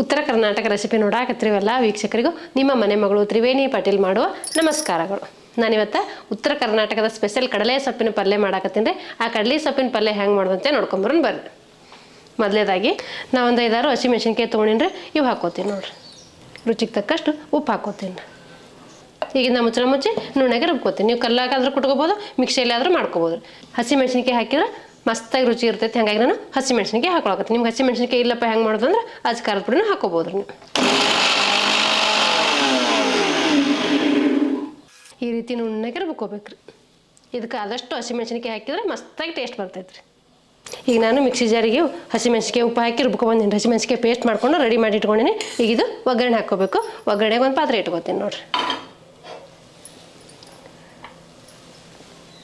ಉತ್ತರ ಕರ್ನಾಟಕ ರೆಸಿಪಿ ನೋಡಾಕತ್ತೀವಲ್ಲ ವೀಕ್ಷಕರಿಗೂ ನಿಮ್ಮ ಮನೆ ಮಗಳು ತ್ರಿವೇಣಿ ಪಾಟೀಲ್ ಮಾಡುವ ನಮಸ್ಕಾರಗಳು. ನಾನಿವತ್ತು ಉತ್ತರ ಕರ್ನಾಟಕದ ಸ್ಪೆಷಲ್ ಕಡಲೆ ಸೊಪ್ಪಿನ ಪಲ್ಯ ಮಾಡಾಕತ್ತೀನಿ. ಆ ಕಡಲೆ ಸೊಪ್ಪಿನ ಪಲ್ಯ ಹೆಂಗೆ ಮಾಡೋದಂತೆ ನೋಡ್ಕೊಂಬರೋಣ ಬರ್ರಿ. ಮೊದಲೇದಾಗಿ ನಾವೊಂದು 5-6 ಹಸಿಮೆಣ್ಸಿನ್ಕಾಯಿ ತೊಗೊಂಡಿನ್ರಿ, ಇವು ಹಾಕೋತೀನಿ ನೋಡ್ರಿ. ರುಚಿಗೆ ತಕ್ಕಷ್ಟು ಉಪ್ಪು ಹಾಕೋತೀನಿ. ಈಗ ನಾ ಮುಚ್ಚಿ ನುಣ್ಣಗೆ ರುಬ್ಕೋತೀನಿ. ನೀವು ಕಲ್ಲಾಗಾದ್ರೂ ಕುಟ್ಕೋಬೋದು, ಮಿಕ್ಸಿಯಲ್ಲಿ ಆದರೂ ಮಾಡ್ಕೋಬೋದು. ಹಸಿಮೆಣ್ಸಿನ್ಕಾಯಿ ಹಾಕಿದ್ರೆ ಮಸ್ತಾಗಿ ರುಚಿ ಇರ್ತೈತಿ. ಹಾಗಾಗಿ ನಾನು ಹಸಿಮೆಣ್ಸಿನ್ಕಾಯಿ ಹಾಕೊಳಕತ್ತೀನಿ. ನಿಮ್ಗೆ ಹಸಿಮೆಣ್ಸಿನ್ಕಾಯಿ ಇಲ್ಲಪ್ಪ ಹೆಂಗೆ ಮಾಡೋದು ಅಂದ್ರೆ ಅಜ್ ಖಾರದ ಪುಡಿನೂ ಹಾಕೋಬೋದು ನೀವು. ಈ ರೀತಿ ನುಣ್ಣಗೆ ರುಬ್ಕೋಬೇಕ್ರಿ. ಇದಕ್ಕೆ ಆದಷ್ಟು ಹಸಿಮೆಣ್ಸಿನ್ಕಾಯಿ ಹಾಕಿದ್ರೆ ಮಸ್ತಾಗಿ ಟೇಸ್ಟ್ ಬರ್ತೈತ್ರಿ. ಈಗ ನಾನು ಮಿಕ್ಸಿ ಜಾರಿಗೆ ಹಸಿಮೆಣ್ಸಿನ್ಕಾಯಿ ಉಪ್ಪು ಹಾಕಿ ರುಬ್ಕೊಬಂದಿನಿ. ಹಸಿಮೆಣ್ಸಿನ್ಕಾಯಿ ಪೇಸ್ಟ್ ಮಾಡ್ಕೊಂಡು ರೆಡಿ ಮಾಡಿ ಇಟ್ಕೊಂಡಿನಿ. ಈಗ ಇದು ಒಗ್ಗರಣೆ ಹಾಕ್ಕೋಬೇಕು. ಒಗ್ಗರಣೆಗೆ ಒಂದು ಪಾತ್ರೆ ಇಟ್ಕೋತೀನಿ ನೋಡ್ರಿ.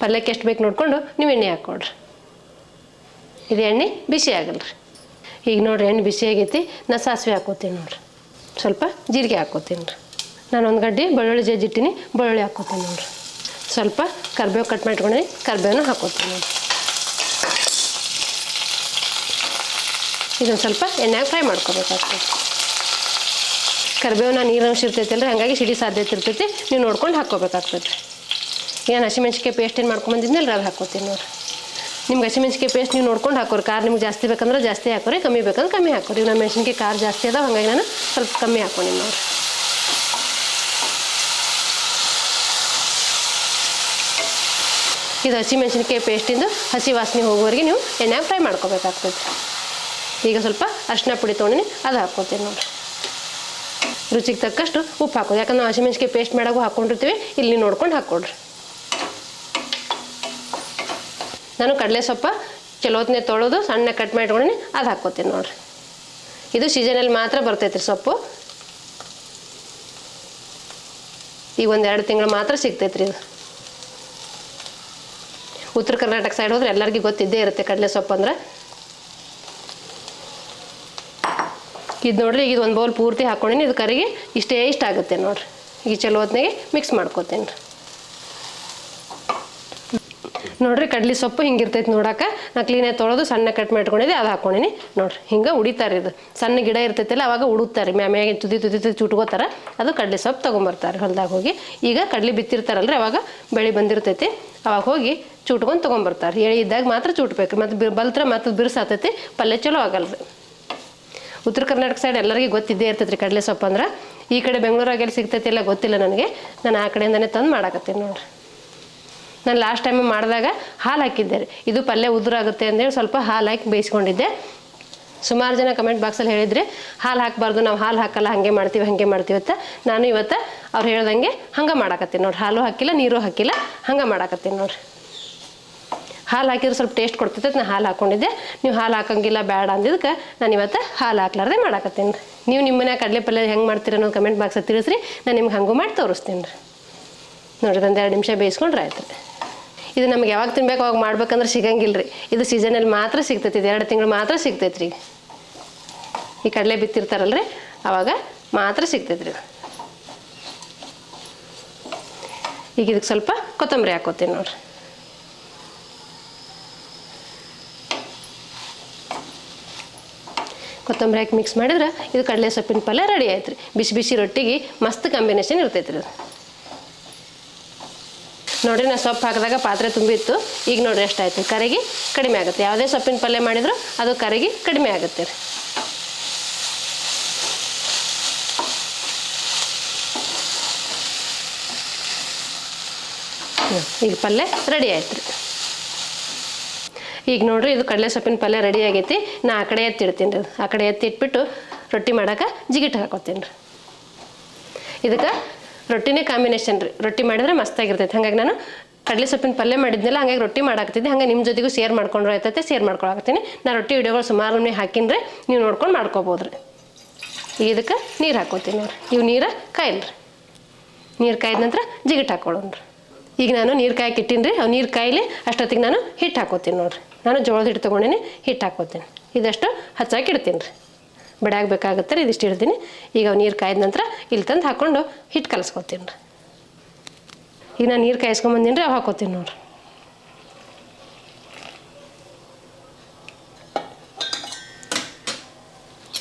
ಪಲ್ಯಕ್ಕೆ ಎಷ್ಟು ಬೇಕು ನೋಡಿಕೊಂಡು ನೀವು ಎಣ್ಣೆ ಹಾಕ್ಕೊಡ್ರಿ. ಇದು ಎಣ್ಣೆ ಬಿಸಿ ಆಗಲ್ರಿ. ಈಗ ನೋಡಿರಿ ಎಣ್ಣೆ ಬಿಸಿ ಆಗೈತಿ. ನಾ ಸಾಸಿವೆ ಹಾಕೋತೀನಿ ನೋಡ್ರಿ. ಸ್ವಲ್ಪ ಜೀರಿಗೆ ಹಾಕ್ಕೋತೀನಿ ರೀ. ನಾನು ಒಂದು ಗಡ್ಡೆ ಬೆಳ್ಳುಳ್ಳಿ ಜಜ್ಜಿಟ್ಟಿನಿ, ಬೆಳ್ಳುಳ್ಳಿ ಹಾಕ್ಕೋತೀನಿ ನೋಡ್ರಿ. ಸ್ವಲ್ಪ ಕರಿಬೇವು ಕಟ್ ಮಾಡಿಟ್ಕೊಂಡಿನಿ, ಕರಿಬೇವನ್ನ ಹಾಕ್ಕೋತೀನಿ ನೋಡ್ರಿ. ಇದನ್ನು ಸ್ವಲ್ಪ ಎಣ್ಣೆಗೆ ಫ್ರೈ ಮಾಡ್ಕೋಬೇಕಾಗ್ತದೆ. ಕರಿಬೇವನ್ನ ನೀರಂಶ ಇರ್ತೈತಿ ಅಲ್ರಿ, ಹಾಗಾಗಿ ಸಿಡಿ ಸಾಧ್ಯತೆ ಇರ್ತೈತಿ. ನೀವು ನೋಡ್ಕೊಂಡು ಹಾಕ್ಕೋಬೇಕಾಗ್ತದೆ ರೀ. ಏನು ಹಸಿಮೆಣ್ಸಿನ್ಕಾಯಿ ಪೇಸ್ಟ್ ಏನು ಮಾಡ್ಕೊಂಬಂದಿದ್ನಲ್ಲ ಅದು ಹಾಕ್ಕೋತೀನಿ ನೋಡ್ರಿ. ನಿಮ್ಗೆ ಹಸಿಮೆಣ್ಸಿನ್ಕಾಯಿ ಪೇಸ್ಟ್ ನೀವು ನೋಡ್ಕೊಂಡು ಹಾಕೋರಿ. ಖಾರ ನಿಮ್ಗೆ ಜಾಸ್ತಿ ಬೇಕಂದ್ರೆ ಜಾಸ್ತಿ ಹಾಕೋರಿ, ಕಮ್ಮಿ ಬೇಕಂದ್ರೆ ಕಮ್ಮಿ ಹಾಕೋರಿ. ನಮ್ಮ ಮೆಣಸಿನ್ಕಾಯಿ ಖಾರ ಜಾಸ್ತಿ ಅದಾವ, ಹಾಗಾಗಿ ನಾನು ಸ್ವಲ್ಪ ಕಮ್ಮಿ ಹಾಕ್ಕೊಂಡು ನೋಡ್ರಿ. ಇದು ಹಸಿಮೆಣ್ಸಿನ್ಕಾಯಿ ಪೇಸ್ಟಿಂದು ಹಸಿ ವಾಸನೆ ಹೋಗೋವರೆಗೆ ನೀವು ಎಣ್ಣೆಗೆ ಫ್ರೈ ಮಾಡ್ಕೋಬೇಕಾಗ್ತದೆ. ಈಗ ಸ್ವಲ್ಪ ಅರಿಶಿನ ಪುಡಿ ತೊಗೊಂಡಿನಿ, ಅದು ಹಾಕ್ಕೋತೀನಿ ನೋಡಿರಿ. ರುಚಿಗೆ ತಕ್ಕಷ್ಟು ಉಪ್ಪು ಹಾಕೋದು. ಯಾಕಂದ್ರೆ ನಾವು ಹಸಿಮೆಣ್ಸಿನ್ಕಾಯಿ ಪೇಸ್ಟ್ ಮಾಡಾಗೂ ಹಾಕ್ಕೊಂಡಿರ್ತೀವಿ, ಇಲ್ಲಿ ನೋಡ್ಕೊಂಡು ಹಾಕ್ಕೊಡ್ರಿ. ನಾನು ಕಡಲೆ ಸೊಪ್ಪ ಚಲೋತ್ನೆ ತೊಳೆದು ಸಣ್ಣ ಕಟ್ ಮಾಡಿ ಇಟ್ಕೊಂಡಿನಿ, ಅದು ಹಾಕ್ಕೋತೀನಿ ನೋಡಿರಿ. ಇದು ಸೀಸನಲ್ಲಿ ಮಾತ್ರ ಬರ್ತೈತೆ ರೀ ಸೊಪ್ಪು. ಈಗ 1-2 ತಿಂಗಳು ಮಾತ್ರ ಸಿಗ್ತೈತೆ ರೀ ಇದು. ಉತ್ತರ ಕರ್ನಾಟಕ ಸೈಡ್ ಹೋದ್ರೆ ಎಲ್ಲರಿಗೂ ಗೊತ್ತಿದ್ದೇ ಇರುತ್ತೆ ಕಡಲೆ ಸೊಪ್ಪು ಅಂದ್ರೆ. ಇದು ನೋಡ್ರಿ, ಈಗ ಒಂದು ಬೌಲ್ ಪೂರ್ತಿ ಹಾಕ್ಕೊಂಡಿನಿ. ಇದು ಕರಿಗೆ ಇಷ್ಟ ಆಗುತ್ತೆ ನೋಡಿರಿ. ಈಗ ಚಲೋ ಹೊತ್ನಾಗೆ ಮಿಕ್ಸ್ ಮಾಡ್ಕೋತೀನಿ ರೀ. ನೋಡಿರಿ ಕಡ್ಲಿ ಸೊಪ್ಪು ಹಿಂಗಿರ್ತೈತೆ ನೋಡಕ್ಕೆ. ನಾ ಕ್ಲೀನಾಗಿ ತೊಳೆದು ಸಣ್ಣ ಕಟ್ ಮಾಡ್ಕೊಂಡಿದ್ದೆ, ಅದು ಹಾಕ್ಕೊಂಡಿನಿ ನೋಡಿರಿ. ಹಿಂಗೆ ಉಡಿತಾರೆ. ಇದು ಸಣ್ಣ ಗಿಡ ಇರ್ತೈತಿಲ್ಲ, ಅವಾಗ ಉಡುತ್ತಾರೆ. ಮ್ಯಾಮ್ಯಾಗೆ ತುದಿ ಚುಟ್ಕೋತಾರೆ. ಅದು ಕಡ್ಲಿ ಸೊಪ್ಪು ತೊಗೊಂಬರ್ತಾರೆ ಹೊಲ್ದಾಗ ಹೋಗಿ. ಈಗ ಕಡ್ಲಿ ಬಿತ್ತಿರ್ತಾರಲ್ರಿ, ಅವಾಗ ಬೆಳೆ ಬಂದಿರ್ತೈತಿ, ಅವಾಗ ಹೋಗಿ ಚುಟ್ಕೊಂಡು ತೊಗೊಂಬರ್ತಾರೆ. ಎಳೆ ಇದ್ದಾಗ ಮಾತ್ರ ಚುಟ್ಬೇಕು, ಮತ್ತು ಬಲ್ತ್ರ ಮತ್ತು ಬಿರ್ಸಾತೈತಿ, ಪಲ್ಯ ಚಲೋ ಆಗಲ್ರಿ. ಉತ್ತರ ಕರ್ನಾಟಕ ಸೈಡ್ ಎಲ್ಲರಿಗೂ ಗೊತ್ತಿದ್ದೇ ಇರ್ತೈತೆ ರೀ ಕಡಲೆ ಸೊಪ್ಪು ಅಂದ್ರೆ. ಈ ಕಡೆ ಬೆಂಗಳೂರಾಗೆಲ್ಲಿ ಸಿಗ್ತೈತಿ ಎಲ್ಲ ಗೊತ್ತಿಲ್ಲ ನನಗೆ. ನಾನು ಆ ಕಡೆಯಿಂದನೇ ತಂದು ಮಾಡಾಕತ್ತೀನಿ ನೋಡಿರಿ. ನಾನು ಲಾಸ್ಟ್ ಟೈಮ್ ಮಾಡಿದಾಗ ಹಾಲು ಹಾಕಿದ್ದೆ ರೀ. ಇದು ಪಲ್ಯ ಉದುರಾಗುತ್ತೆ ಅಂದೇಳಿ ಸ್ವಲ್ಪ ಹಾಲು ಹಾಕಿ ಬೇಯಿಸ್ಕೊಂಡಿದ್ದೆ. ಸುಮಾರು ಜನ ಕಮೆಂಟ್ ಬಾಕ್ಸಲ್ಲಿ ಹೇಳಿದ್ರಿ ಹಾಲು ಹಾಕಬಾರ್ದು, ನಾವು ಹಾಲು ಹಾಕಲ್ಲ, ಹಾಗೆ ಮಾಡ್ತೀವಿ ಅಂತ. ನಾನು ಇವತ್ತು ಅವ್ರು ಹೇಳ್ದಂಗೆ ಹಂಗೆ ಮಾಡಾಕತ್ತೀನಿ ನೋಡಿರಿ. ಹಾಲು ಹಾಕಿಲ್ಲ, ನೀರು ಹಾಕಿಲ್ಲ, ಹಂಗೆ ಮಾಡಾಕತ್ತೀನಿ ನೋಡಿರಿ. ಹಾಲು ಹಾಕಿದ್ರೆ ಸ್ವಲ್ಪ ಟೇಸ್ಟ್ ಕೊಡ್ತೈತೆ. ನಾನು ಹಾಲು ಹಾಕ್ಕೊಂಡಿದ್ದೆ. ನೀವು ಹಾಲು ಹಾಕಂಗಿಲ್ಲ ಬೇಡ ಅಂದಿದ್ದಕ್ಕೆ ನಾನು ಇವತ್ತು ಹಾಲು ಹಾಕ್ಲಾರ್ದೆ ಮಾಡಾಕತ್ತೀನಿ ರೀ. ನೀವು ನಿಮ್ಮ ಮನ್ಯಾಗ ಕಡಲೆ ಪಲ್ಯ ಹೆಂಗೆ ಮಾಡ್ತೀರ ಅನ್ನೋ ಕಮೆಂಟ್ ಬಾಕ್ಸಲ್ಲಿ ತಿಳಿಸ್ರಿ. ನಾನು ನಿಮ್ಗೆ ಹಂಗೂ ಮಾಡಿ ತೋರಿಸ್ತೀನಿ ರೀ. ನೋಡಿರಿ, 1-2 ನಿಮಿಷ ಬೇಯಿಸ್ಕೊಂಡ್ರೆ ಆಯ್ತು ರೀ. ಇದು ನಮ್ಗೆ ಯಾವಾಗ ತಿನ್ಬೇಕು ಅವಾಗ ಮಾಡ್ಬೇಕಂದ್ರೆ ಸಿಗಂಗಿಲ್ಲ ರೀ. ಇದು ಸೀಸನಲ್ಲಿ ಮಾತ್ರ ಸಿಗ್ತೈತಿ. ಇದು 2 ತಿಂಗಳು ಮಾತ್ರ ಸಿಗ್ತೈತೆ ರೀ. ಈ ಕಡಲೆ ಬಿತ್ತಿರ್ತಾರಲ್ರಿ, ಅವಾಗ ಮಾತ್ರ ಸಿಗ್ತೈತೆ ರೀ. ಈಗ ಇದಕ್ಕೆ ಸ್ವಲ್ಪ ಕೊತ್ತಂಬರಿ ಹಾಕೋತೀನಿ ನೋಡಿರಿ. ಕೊತ್ತಂಬರಿ ಹಾಕಿ ಮಿಕ್ಸ್ ಮಾಡಿದ್ರೆ ಇದು ಕಡಲೆ ಸೊಪ್ಪಿನ ಪಲ್ಯ ರೆಡಿ ಆಯ್ತು ರೀ. ಬಿಸಿ ಬಿಸಿ ರೊಟ್ಟಿಗೆ ಮಸ್ತ್ ಕಾಂಬಿನೇಷನ್ ಇರ್ತೈತೆ ರೀ. ನೋಡಿರಿ, ನಾನು ಸೊಪ್ಪು ಹಾಕಿದಾಗ ಪಾತ್ರೆ ತುಂಬಿತ್ತು. ಈಗ ನೋಡಿರಿ ಎಷ್ಟಾಯ್ತು. ಕರಿಗೆ ಕಡಿಮೆ ಆಗುತ್ತೆ. ಯಾವುದೇ ಸೊಪ್ಪಿನ ಪಲ್ಯ ಮಾಡಿದ್ರು ಅದು ಕರಿಗೆ ಕಡಿಮೆ ಆಗುತ್ತೆ ರೀ. ಈಗ ಪಲ್ಯ ರೆಡಿ ಆಯ್ತು ರೀ. ಈಗ ನೋಡಿರಿ, ಇದು ಕಡಲೆ ಸೊಪ್ಪಿನ ಪಲ್ಯ ರೆಡಿ ಆಗೈತಿ. ನಾ ಆ ಕಡೆ ಎತ್ತಿಡ್ತೀನಿ ರೀ. ಆ ಕಡೆ ಎತ್ತಿಟ್ಬಿಟ್ಟು ರೊಟ್ಟಿ ಮಾಡೋಕೆ ಜಿಗಿಟ್ಟು ಹಾಕೋತೀನಿ ರೀ. ಇದಕ್ಕೆ ರೊಟ್ಟಿನೇ ಕಾಂಬಿನೇಷನ್ ರೀ. ರೊಟ್ಟಿ ಮಾಡಿದ್ರೆ ಮಸ್ತಾಗಿರ್ತೈತೆ. ಹಾಗಾಗಿ ನಾನು ಕಡಲೆ ಸೊಪ್ಪಿನ ಪಲ್ಯ ಮಾಡಿದ್ನಲ್ಲ, ಹಾಗಾಗಿ ರೊಟ್ಟಿ ಮಾಡಾಕ್ತಿದ್ದೆ. ಹಾಗೆ ನಿಮ್ಮ ಜೊತೆಗೂ ಶೇರ್ ಮಾಡ್ಕೊಂಡ್ರೆ ಆಯ್ತೈತೆ, ಶೇರ್ ಮಾಡ್ಕೊಳಕತ್ತೀನಿ. ನಾನು ರೊಟ್ಟಿ ವಿಡಿಯೋಗಳು ಸುಮಾರು ಹಾಕಿನ್ರಿ, ನೀವು ನೋಡ್ಕೊಂಡು ಮಾಡ್ಕೊಬೋದು ರೀ. ಈಗ ಇದಕ್ಕೆ ನೀರು ಹಾಕೋತೀನಿ ನೋಡಿರಿ. ಇವು ನೀರು ಕಾಯಿಲ್ರಿ. ನೀರು ಕಾಯ್ದ ನಂತರ ಜಿಗಿಟ್ಟು ಹಾಕೊಳ್ಳೋಣ ರೀ. ಈಗ ನಾನು ನೀರು ಕಾಯಕ್ಕೆ ಇಟ್ಟೀನಿ ರೀ. ಅವು ನೀರು ಕಾಯಿಲಿ ಅಷ್ಟೊತ್ತಿಗೆ ನಾನು ಹಿಟ್ಟು ಹಾಕೋತೀನಿ ನೋಡಿರಿ. ನಾನು ಜೋಳದ ಹಿಟ್ಟು ತೊಗೊಂಡಿನಿ, ಹಿಟ್ಟು ಹಾಕೋತೀನಿ. ಇದಷ್ಟು ಹಚ್ಚಾಕಿ ಇಡ್ತೀನಿ ರೀ. ಬಡಿಯಾಗಬೇಕಾಗುತ್ತೆ ರೀ. ಇದಿಷ್ಟು ಇಡ್ತೀನಿ. ಈಗ ಅವು ನೀರು ಕಾಯ್ದ ನಂತರ ಇಲ್ಲಿ ತಂದು ಹಾಕ್ಕೊಂಡು ಹಿಟ್ಟು ಕಲಸ್ಕೊತೀನಿ ರೀ. ಈಗ ನಾನು ನೀರು ಕಾಯಿಸ್ಕೊಂಬಂದಿನಿ ರೀ, ಅವು ಹಾಕೋತೀನಿ ನೋಡಿರಿ.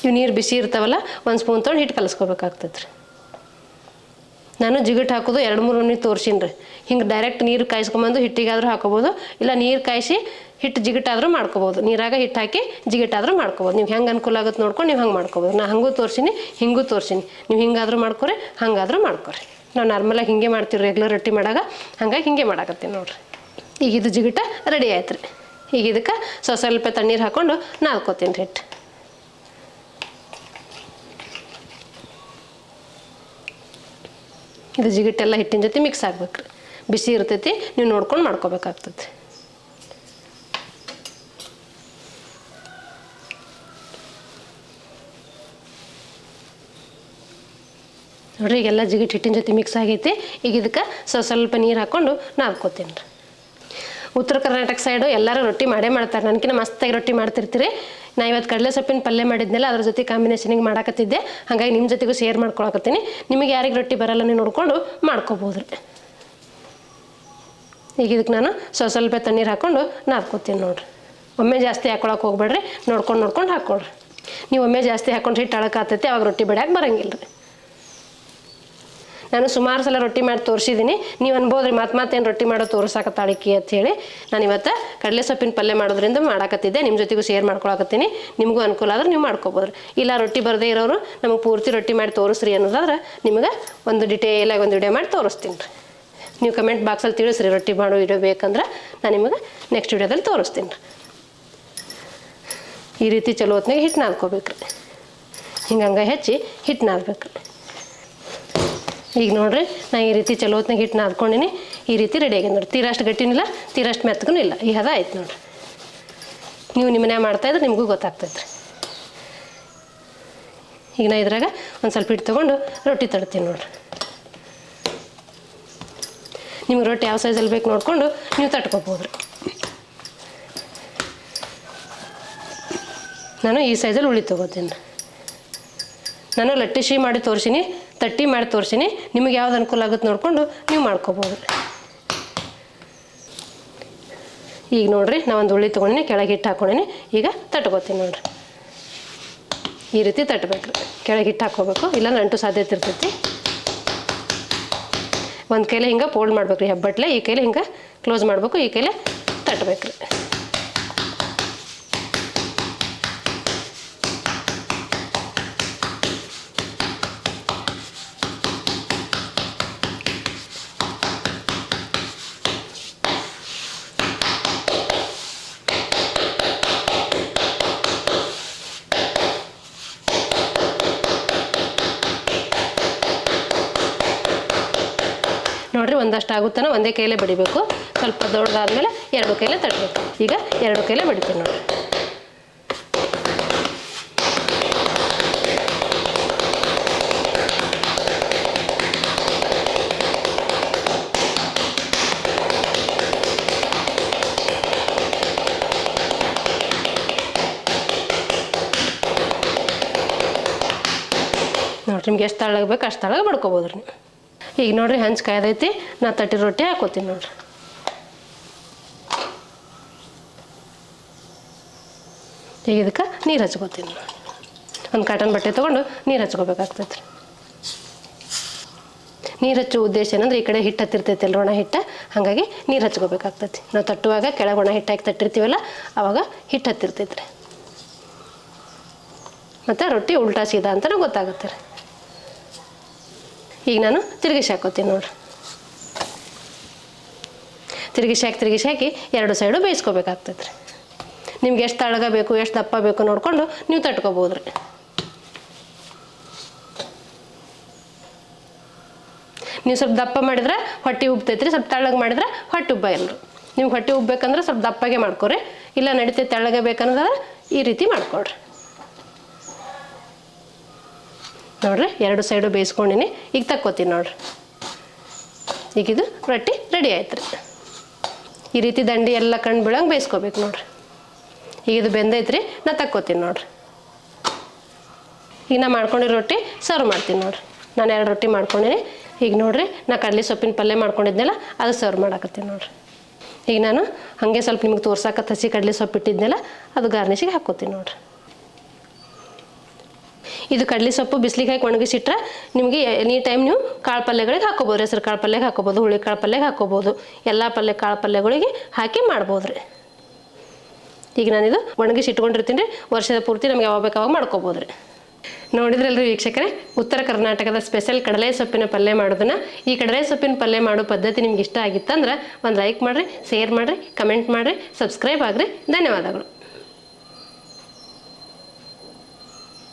ಇವು ನೀರು ಬಿಸಿ ಇರ್ತಾವಲ್ಲ ಒಂದು ಸ್ಪೂನ್ ತೊಗೊಂಡು ಹಿಟ್ಟು ಕಲಿಸ್ಕೋಬೇಕಾಗ್ತದೆ ರೀ. ನಾನು ಜಿಗಟ್ ಹಾಕೋದು 2-3 ನಿಮಿಷ ತೋರಿಸಿನಿ ರೀ. ಹಿಂಗೆ ಡೈರೆಕ್ಟ್ ನೀರು ಕಾಯಿಸ್ಕೊಂಬಂದು ಹಿಟ್ಟಿಗಾದರೂ ಹಾಕೋಬೋದು, ಇಲ್ಲ ನೀರು ಕಾಯಿಸಿ ಹಿಟ್ಟು ಜಿಗಟಾದರೂ ಮಾಡ್ಕೋಬೋದು. ನೀರಾಗ ಹಿಟ್ಟು ಹಾಕಿ ಜಿಗಟಾದರೂ ಮಾಡ್ಕೋಬೋದು. ನೀವು ಹೆಂಗೆ ಅನುಕೂಲ ಆಗುತ್ತೆ ನೋಡ್ಕೊಂಡು ನೀವು ಹಂಗೆ ಮಾಡ್ಕೋಬೋದು. ನಾನು ಹಂಗೂ ತೋರಿಸಿನಿ, ಹಿಂಗೂ ತೋರಿಸಿನಿ. ನೀವು ಹಿಂಗಾದರೂ ಮಾಡ್ಕೊರಿ, ಹಂಗಾದರೂ ಮಾಡ್ಕೊರಿ. ನಾವು ನಾರ್ಮಲಾಗಿ ಹಿಂಗೆ ಮಾಡ್ತೀವಿ ರೆಗ್ಯುಲರ್ ರೊಟ್ಟಿ ಮಾಡಾಗ, ಹಂಗಾಗಿ ಹಿಂಗೆ ಮಾಡಾಕತ್ತೀನಿ ನೋಡಿರಿ. ಈಗ ಇದು ಜಿಗಟ ರೆಡಿ ಆಯ್ತು ರೀ. ಈಗ ಇದಕ್ಕೆ ಸ್ವಲ್ಪ ತಣ್ಣೀರು ಹಾಕ್ಕೊಂಡು ನಾದ್ಕೋತೀನಿ ಹಿಟ್ಟು. ಇದು ಜಿಗಿಟ್ಟೆಲ್ಲ ಹಿಟ್ಟಿನ ಜೊತೆ ಮಿಕ್ಸ್ ಆಗ್ಬೇಕು ರೀ. ಬಿಸಿ ಇರ್ತೈತಿ, ನೀವು ನೋಡ್ಕೊಂಡು ಮಾಡ್ಕೋಬೇಕಾಗ್ತದೆ. ನೋಡಿರಿ ಈಗೆಲ್ಲ ಜಿಗಿಟ್ಟು ಹಿಟ್ಟಿನ ಜೊತೆ ಮಿಕ್ಸ್ ಆಗೈತಿ. ಈಗ ಇದಕ್ಕೆ ಸ್ವಲ್ಪ ನೀರು ಹಾಕ್ಕೊಂಡು ನಾದ್ಕೋತೀನಿ ರೀ. ಉತ್ತರ ಕರ್ನಾಟಕ ಸೈಡು ಎಲ್ಲರೂ ರೊಟ್ಟಿ ಮಾಡೇ ಮಾಡ್ತಾರೆ. ನನಗಿನ್ನ ಮಸ್ತಾಗಿ ರೊಟ್ಟಿ ಮಾಡ್ತಿರ್ತೀರಿ. ನಾ ಇವತ್ತು ಕಡಲೆ ಸೊಪ್ಪಿನ ಪಲ್ಯ ಮಾಡಿದ್ನೆಲ್ಲ ಅದ್ರ ಜೊತೆ ಕಾಂಬಿನೇಷನಿಗೆ ಮಾಡಾಕತ್ತಿದ್ದೆ, ಹಾಗಾಗಿ ನಿಮ್ಮ ಜೊತೆಗೂ ಶೇರ್ ಮಾಡ್ಕೊಳಕತ್ತೀನಿ. ನಿಮಗೆ ಯಾರಿಗೆ ರೊಟ್ಟಿ ಬರಲ್ಲ ನೀವು ನೋಡ್ಕೊಂಡು ಮಾಡ್ಕೋಬೋದು ರೀ. ಈಗ ಇದಕ್ಕೆ ನಾನು ಸ್ವಲ್ಪ ತಣ್ಣೀರು ಹಾಕ್ಕೊಂಡು ನಾದ್ಕೋತೀನಿ ನೋಡಿರಿ. ಒಮ್ಮೆ ಜಾಸ್ತಿ ಹಾಕೊಳಕ್ಕೆ ಹೋಗ್ಬೇಡ್ರಿ, ನೋಡ್ಕೊಂಡು ಹಾಕ್ಕೊಳ್ರಿ. ನೀವು ಒಮ್ಮೆ ಜಾಸ್ತಿ ಹಾಕ್ಕೊಂಡು ಹಿಟ್ಟು ಅಳಕಾತೈತಿ, ಅವಾಗ ರೊಟ್ಟಿ ಬಡಿಯಾಕೆ ಬರೋಂಗಿಲ್ಲ ರೀ. ನಾನು ಸುಮಾರು ಸಲ ರೊಟ್ಟಿ ಮಾಡಿ ತೋರಿಸಿದ್ದೀನಿ. ನೀವು ಅನ್ಬೋದು ರೀ ಮತ್ತೇನು ರೊಟ್ಟಿ ಮಾಡೋ ತೋರಿಸಾಕತ್ತಾಳಿಕಿ ಅಂತ ಹೇಳಿ. ನಾನು ಇವತ್ತು ಕಡಲೆ ಸೊಪ್ಪಿನ ಪಲ್ಯ ಮಾಡೋದ್ರಿಂದ ಮಾಡಾಕತ್ತಿದ್ದೆ, ನಿಮ್ಮ ಜೊತೆಗೂ ಶೇರ್ ಮಾಡ್ಕೊಳಕತ್ತೀನಿ. ನಿಮಗೂ ಅನುಕೂಲ ಆದ್ರೆ ನೀವು ಮಾಡ್ಕೋಬೋದು ರೀ. ಇಲ್ಲ ರೊಟ್ಟಿ ಬರದೇ ಇರೋರು ನಮಗೆ ಪೂರ್ತಿ ರೊಟ್ಟಿ ಮಾಡಿ ತೋರಿಸ್ರಿ ಅನ್ನೋದಾದ್ರೆ ನಿಮಗೆ ಒಂದು ಡಿಟೇಲಾಗಿ ಒಂದು ವಿಡಿಯೋ ಮಾಡಿ ತೋರಿಸ್ತೀನಿ ರೀ. ನೀವು ಕಮೆಂಟ್ ಬಾಕ್ಸಲ್ಲಿ ತಿಳಿಸ್ರಿ ರೊಟ್ಟಿ ಮಾಡೋ ವಿಡಿಯೋ ಬೇಕಂದ್ರೆ ನಾನು ನಿಮಗೆ ನೆಕ್ಸ್ಟ್ ವಿಡಿಯೋದಲ್ಲಿ ತೋರಿಸ್ತೀನಿ ರೀ. ಈ ರೀತಿ ಚಲೋ ಹೊತ್ನಾಗ ಹಿಟ್ಟು ನಾದ್ಕೋಬೇಕು ರೀ. ಹಿಂಗೆ ಹೆಚ್ಚಿ ಹಿಟ್ಟು ನಾದ್ಬೇಕು ರೀ. ಈಗ ನೋಡಿರಿ ನಾನು ಈ ರೀತಿ ಚಲೋ ಹೊತ್ನಾಗ ಹಿಟ್ಟು ನಾದ್ಕೊಂಡಿನಿ. ಈ ರೀತಿ ರೆಡಿ ಆಗ್ಯದ ನೋಡಿರಿ. ತೀರಷ್ಟು ಗಟ್ಟಿನಿಲ್ಲ, ತೀರಷ್ಟು ಮೆತ್ತಗೂ ಇಲ್ಲ. ಈ ಹದ ಆಯ್ತು ನೋಡಿರಿ. ನೀವು ನಿಮ್ಮ ಮನ್ಯಾಗ ಮಾಡ್ತಾಯಿದ್ರೆ ನಿಮಗೂ ಗೊತ್ತಾಗ್ತೈತೆ ರೀ. ಈಗ ನಾ ಇದ್ರಾಗ ಒಂದು ಸ್ವಲ್ಪ ಹಿಟ್ಟು ತೊಗೊಂಡು ರೊಟ್ಟಿ ತಡ್ತೀನಿ ನೋಡಿರಿ. ನಿಮ್ಗೆ ರೊಟ್ಟಿ ಯಾವ ಸೈಜಲ್ಲಿ ಬೇಕು ನೋಡಿಕೊಂಡು ನೀವು ತಟ್ಕೊಬೋದು ರೀ. ನಾನು ಈ ಸೈಜಲ್ಲಿ ಉಳ್ಳಿ ತೊಗೋತೀನಿ. ನಾನು ಲಟ್ಟಿಸಿ ಮಾಡಿ ತೋರಿಸಿನಿ, ತಟ್ಟಿ ಮಾಡಿ ತೋರಿಸಿನಿ. ನಿಮಗೆ ಯಾವ್ದು ಅನುಕೂಲ ಆಗುತ್ತೆ ನೋಡಿಕೊಂಡು ನೀವು ಮಾಡ್ಕೋಬೋದು ರೀ. ಈಗ ನೋಡಿರಿ ನಾ ಒಂದು ಉಳ್ಳಿ ತೊಗೊಂಡಿನಿ, ಕೆಳಗೆ ಹಿಟ್ಟು ಹಾಕ್ಕೊಂಡಿನಿ. ಈಗ ತಟ್ಕೋತೀನಿ ನೋಡಿರಿ. ಈ ರೀತಿ ತಟ್ಟಬೇಕು ರೀ. ಕೆಳಗೆ ಹಿಟ್ಟು ಹಾಕ್ಕೋಬೇಕು, ಇಲ್ಲ ನಂಟು ಸಾಧ್ಯತೆ ಇರ್ತೈತಿ. ಒಂದು ಕೈಲೇ ಹಿಂಗೆ ಫೋಲ್ಡ್ ಮಾಡ್ಬೇಕು ರೀ ಹೆಬ್ಬಟ್ಲೆ, ಈ ಕೈಲೇ ಹಿಂಗೆ ಕ್ಲೋಸ್ ಮಾಡಬೇಕು, ಈ ಕೈಲೇ ತಟ್ಟಬೇಕು ರೀ. ನೋಡಿರಿ ಒಂದಷ್ಟು ಆಗುತ್ತಾನ ಒಂದೇ ಕೈಲೇ ಬಡಿಬೇಕು. ಸ್ವಲ್ಪ ದೊಡ್ಡದಾದ್ಮೇಲೆ 2 ಕೈಲೇ ತಟ್ಟಬೇಕು. ಈಗ 2 ಕೈಲೇ ಬಡಿತೀನಿ ನೋಡಿ. ನೋಡಿರಿ ನಿಮ್ಗೆ ಎಷ್ಟು ತಳ್ಳಗೆ ಬೇಕು ಅಷ್ಟು ತಳ್ಳಗೆ ಬಡ್ಕೋಬೋದು ರೀ. ಈಗ ನೋಡಿರಿ ಹಂಚು ಕಾಯ್ದೈತಿ, ನಾ ತಟ್ಟಿ ರೊಟ್ಟಿ ಹಾಕೋತೀನಿ ನೋಡಿರಿ. ಈಗ ಇದಕ್ಕೆ ನೀರು ಹಚ್ಕೋತೀನಿ ನೋಡಿ. ಒಂದು ಕಾಟನ್ ಬಟ್ಟೆ ತೊಗೊಂಡು ನೀರು ಹಚ್ಕೋಬೇಕಾಗ್ತೈತೆ ರೀ. ನೀರು ಹಚ್ಚೋ ಉದ್ದೇಶ ಏನಂದ್ರೆ ಈ ಕಡೆ ಹಿಟ್ಟು ಹತ್ತಿರ್ತೈತಿ ಅಲ್ಲ, ಒಣ ಹಿಟ್ಟು, ಹಾಗಾಗಿ ನೀರು ಹಚ್ಕೋಬೇಕಾಗ್ತೈತಿ. ನಾವು ತಟ್ಟುವಾಗ ಕೆಳಗೆ ಒಣ ಹಿಟ್ಟು ಹಾಕಿ ತಟ್ಟಿರ್ತೀವಲ್ಲ ಆವಾಗ ಹಿಟ್ಟು ಹತ್ತಿರ್ತೈತೆ ರೀ. ಮತ್ತು ರೊಟ್ಟಿ ಉಲ್ಟಾ ಸೀದಾ ಅಂತಲೂ ಗೊತ್ತಾಗುತ್ತೆ ರೀ. ಈಗ ನಾನು ತಿರುಗಿಸಿ ಹಾಕೋತೀನಿ ನೋಡಿರಿ. ತಿರುಗಿಸಿ ಹಾಕಿ 2 ಸೈಡು ಬೇಯಿಸ್ಕೋಬೇಕಾಗ್ತೈತೆ ರೀ. ನಿಮ್ಗೆ ಎಷ್ಟು ತಳಗ ಬೇಕು, ಎಷ್ಟು ದಪ್ಪ ಬೇಕು ನೋಡಿಕೊಂಡು ನೀವು ತಟ್ಕೋಬೋದು ರೀ. ನೀವು ಸ್ವಲ್ಪ ದಪ್ಪ ಮಾಡಿದ್ರೆ ಹೊಟ್ಟೆ ಉಬ್ತೈತೆ ರೀ, ಸ್ವಲ್ಪ ತಳ್ಳಗೆ ಮಾಡಿದ್ರೆ ಹೊಟ್ಟೆ ಉಬ್ಬ ಇಲ್ಲರಿ. ನಿಮ್ಗೆ ಹೊಟ್ಟೆ ಉಬ್ಬೇಕಂದ್ರೆ ಸ್ವಲ್ಪ ದಪ್ಪಗೆ ಮಾಡ್ಕೊರಿ, ಇಲ್ಲ ನಡಿತೈತೆ ತೆಳ್ಳಗೆ ಬೇಕನ್ನೋದಾದ್ರೆ ಈ ರೀತಿ ಮಾಡ್ಕೊಳ್ರಿ. ನೋಡಿರಿ 2 ಸೈಡು ಬೇಯಿಸ್ಕೊಂಡಿನಿ. ಈಗ ತಕ್ಕೋತೀನಿ ನೋಡಿರಿ. ಈಗ ಇದು ರೊಟ್ಟಿ ರೆಡಿ ಆಯ್ತು ರೀ. ಈ ರೀತಿ ದಂಡಿ ಎಲ್ಲ ಕಣ್ಣು ಬೀಳಂಗೆ ಬೇಯಿಸ್ಕೋಬೇಕು ನೋಡಿರಿ. ಈಗ ಇದು ಬೆಂದೈತ್ರಿ, ನಾ ತಕ್ಕೋತೀನಿ ನೋಡಿರಿ. ಈಗ ನಾ ಮಾಡ್ಕೊಂಡಿರೋ ರೊಟ್ಟಿ ಸರ್ವ್ ಮಾಡ್ತೀನಿ ನೋಡಿರಿ. ನಾನು 2 ರೊಟ್ಟಿ ಮಾಡ್ಕೊಂಡಿನಿ. ಈಗ ನೋಡಿರಿ ನಾ ಕಡಲೆ ಸೊಪ್ಪಿನ ಪಲ್ಯ ಮಾಡ್ಕೊಂಡಿದ್ನೆಲ್ಲ ಅದು ಸರ್ವ್ ಮಾಡಾಕತ್ತೀನಿ ನೋಡಿರಿ. ಈಗ ನಾನು ಹಾಗೆ ಸ್ವಲ್ಪ ನಿಮ್ಗೆ ತೋರ್ಸಾಕತ್ತು ಹಸಿ ಕಡಲೆ ಸೊಪ್ಪು ಇಟ್ಟಿದ್ನೆಲ್ಲ ಅದು ಗಾರ್ನಿಷಿಗೆ ಹಾಕ್ಕೋತೀನಿ ನೋಡಿರಿ. ಇದು ಕಡ್ಲಿ ಸೊಪ್ಪು ಬಿಸಿಲಿಗೆ ಹಾಕಿ ಒಣಗಿಸಿಟ್ರೆ ನಿಮಗೆ ಎನಿ ಟೈಮ್ ನೀವು ಕಾಳು ಪಲ್ಯಗಳಿಗೆ ಹಾಕೋಬೋದು, ಹೆಸರು ಕಾಳು ಪಲ್ಯಗೆ ಹಾಕೋಬೋದು, ಹುಳಿ ಕಾಳು ಪಲ್ಯಗೆ ಹಾಕೋಬೋದು, ಎಲ್ಲ ಕಾಳು ಪಲ್ಯಗಳಿಗೆ ಹಾಕಿ ಮಾಡ್ಬೋದು ರೀ. ಈಗ ನಾನಿದು ಒಣಗಿಸಿ ಇಟ್ಕೊಂಡಿರ್ತೀನಿ ರೀ, ವರ್ಷದ ಪೂರ್ತಿ ನಮ್ಗೆ ಯಾವಾಗ ಬೇಕಾವಾಗ ಮಾಡ್ಕೋಬೋದು ರೀ. ನೋಡಿದ್ರಲ್ರಿ ವೀಕ್ಷಕರೇ, ಉತ್ತರ ಕರ್ನಾಟಕದ ಸ್ಪೆಷಲ್ ಕಡಲೆ ಸೊಪ್ಪಿನ ಪಲ್ಯ ಮಾಡೋದನ್ನ. ಈ ಕಡಲೆ ಸೊಪ್ಪಿನ ಪಲ್ಯ ಮಾಡೋ ಪದ್ಧತಿ ನಿಮ್ಗೆ ಇಷ್ಟ ಆಗಿತ್ತಂದ್ರೆ ಒಂದು ಲೈಕ್ ಮಾಡಿರಿ, ಶೇರ್ ಮಾಡಿರಿ, ಕಮೆಂಟ್ ಮಾಡಿರಿ, ಸಬ್ಸ್ಕ್ರೈಬ್ ಆಗಿರಿ. ಧನ್ಯವಾದಗಳು.